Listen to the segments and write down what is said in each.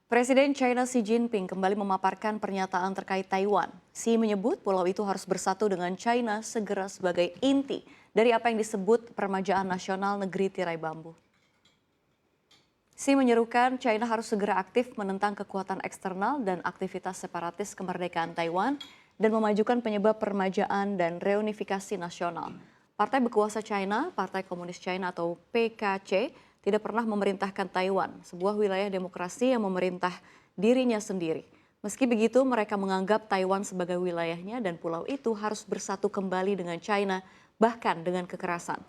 Presiden China Xi Jinping kembali memaparkan pernyataan terkait Taiwan. Xi menyebut pulau itu harus bersatu dengan China segera sebagai inti dari apa yang disebut permajaan nasional negeri tirai bambu. Xi menyerukan China harus segera aktif menentang kekuatan eksternal dan aktivitas separatis kemerdekaan Taiwan dan memajukan penyebab permajaan dan reunifikasi nasional. Partai berkuasa China, Partai Komunis China atau PKC, tidak pernah memerintahkan Taiwan, sebuah wilayah demokrasi yang memerintah dirinya sendiri. Meski begitu, mereka menganggap Taiwan sebagai wilayahnya dan pulau itu harus bersatu kembali dengan China, bahkan dengan kekerasan.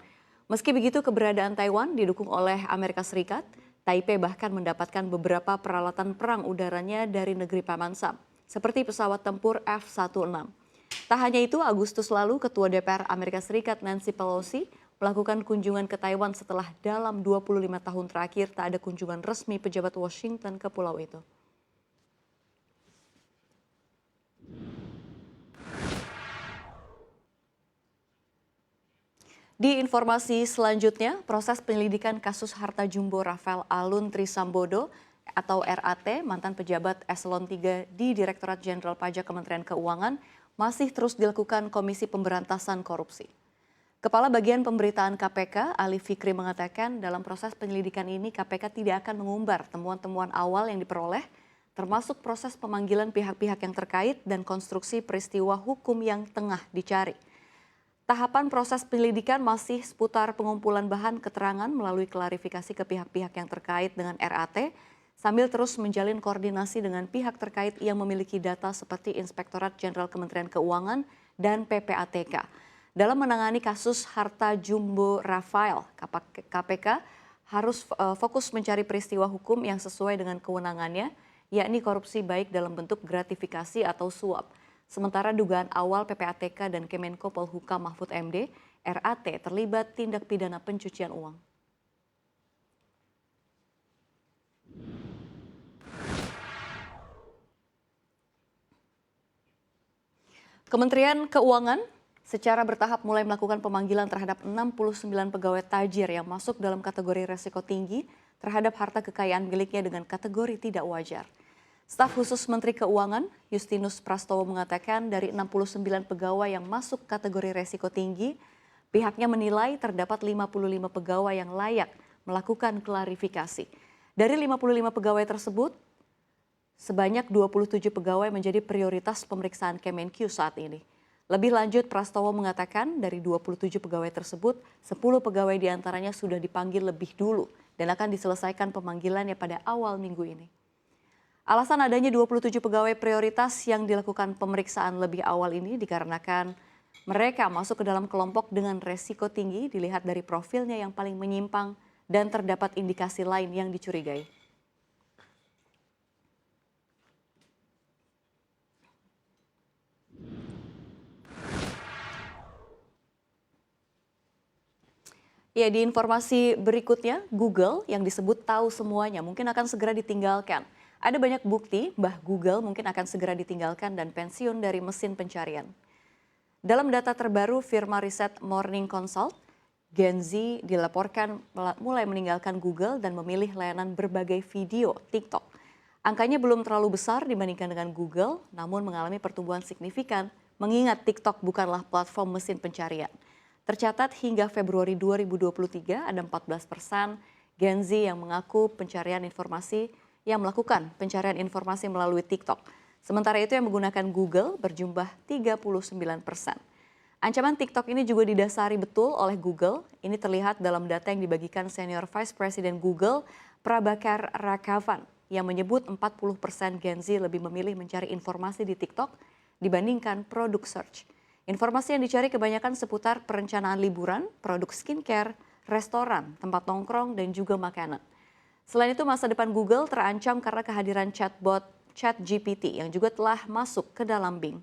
Meski begitu, keberadaan Taiwan didukung oleh Amerika Serikat. Taipei bahkan mendapatkan beberapa peralatan perang udaranya dari negeri Paman Sam, seperti pesawat tempur F-16. Tak hanya itu, Agustus lalu Ketua DPR Amerika Serikat Nancy Pelosi melakukan kunjungan ke Taiwan setelah dalam 25 tahun terakhir tak ada kunjungan resmi pejabat Washington ke pulau itu. Di informasi selanjutnya, proses penyelidikan kasus harta jumbo Rafael Alun Trisambodo atau RAT, mantan pejabat eselon 3 di Direktorat Jenderal Pajak Kementerian Keuangan, masih terus dilakukan Komisi Pemberantasan Korupsi. Kepala Bagian Pemberitaan KPK, Ali Fikri mengatakan dalam proses penyelidikan ini KPK tidak akan mengumbar temuan-temuan awal yang diperoleh, termasuk proses pemanggilan pihak-pihak yang terkait dan konstruksi peristiwa hukum yang tengah dicari. Tahapan proses penyelidikan masih seputar pengumpulan bahan keterangan melalui klarifikasi ke pihak-pihak yang terkait dengan RAT, sambil terus menjalin koordinasi dengan pihak terkait yang memiliki data seperti Inspektorat Jenderal Kementerian Keuangan dan PPATK. Dalam menangani kasus harta jumbo Rafael, KPK harus fokus mencari peristiwa hukum yang sesuai dengan kewenangannya, yakni korupsi baik dalam bentuk gratifikasi atau suap. Sementara dugaan awal PPATK dan Kemenko Polhukam Mahfud MD, RAT terlibat tindak pidana pencucian uang. Kementerian Keuangan secara bertahap mulai melakukan pemanggilan terhadap 69 pegawai tajir yang masuk dalam kategori resiko tinggi terhadap harta kekayaan miliknya dengan kategori tidak wajar. Staf khusus Menteri Keuangan, Justinus Prastowo mengatakan dari 69 pegawai yang masuk kategori resiko tinggi, pihaknya menilai terdapat 55 pegawai yang layak melakukan klarifikasi. Dari 55 pegawai tersebut, sebanyak 27 pegawai menjadi prioritas pemeriksaan Kemenkyu saat ini. Lebih lanjut, Prastowo mengatakan dari 27 pegawai tersebut, 10 pegawai diantaranya sudah dipanggil lebih dulu dan akan diselesaikan pemanggilannya pada awal minggu ini. Alasan adanya 27 pegawai prioritas yang dilakukan pemeriksaan lebih awal ini dikarenakan mereka masuk ke dalam kelompok dengan resiko tinggi dilihat dari profilnya yang paling menyimpang dan terdapat indikasi lain yang dicurigai. Ya, di informasi berikutnya, Google yang disebut tahu semuanya mungkin akan segera ditinggalkan. Ada banyak bukti bahwa Google mungkin akan segera ditinggalkan dan pensiun dari mesin pencarian. Dalam data terbaru firma riset Morning Consult, Gen Z dilaporkan mulai meninggalkan Google dan memilih layanan berbagai video TikTok. Angkanya belum terlalu besar dibandingkan dengan Google, namun mengalami pertumbuhan signifikan mengingat TikTok bukanlah platform mesin pencarian. Tercatat hingga Februari 2023 ada 14% Gen Z yang mengaku yang melakukan pencarian informasi melalui TikTok. Sementara itu yang menggunakan Google berjumlah 39%. Ancaman TikTok ini juga didasari betul oleh Google. Ini terlihat dalam data yang dibagikan Senior Vice President Google, Prabhakar Raghavan, yang menyebut 40% Gen Z lebih memilih mencari informasi di TikTok dibandingkan produk search. Informasi yang dicari kebanyakan seputar perencanaan liburan, produk skincare, restoran, tempat nongkrong, dan juga makanan. Selain itu, masa depan Google terancam karena kehadiran chatbot ChatGPT yang juga telah masuk ke dalam Bing.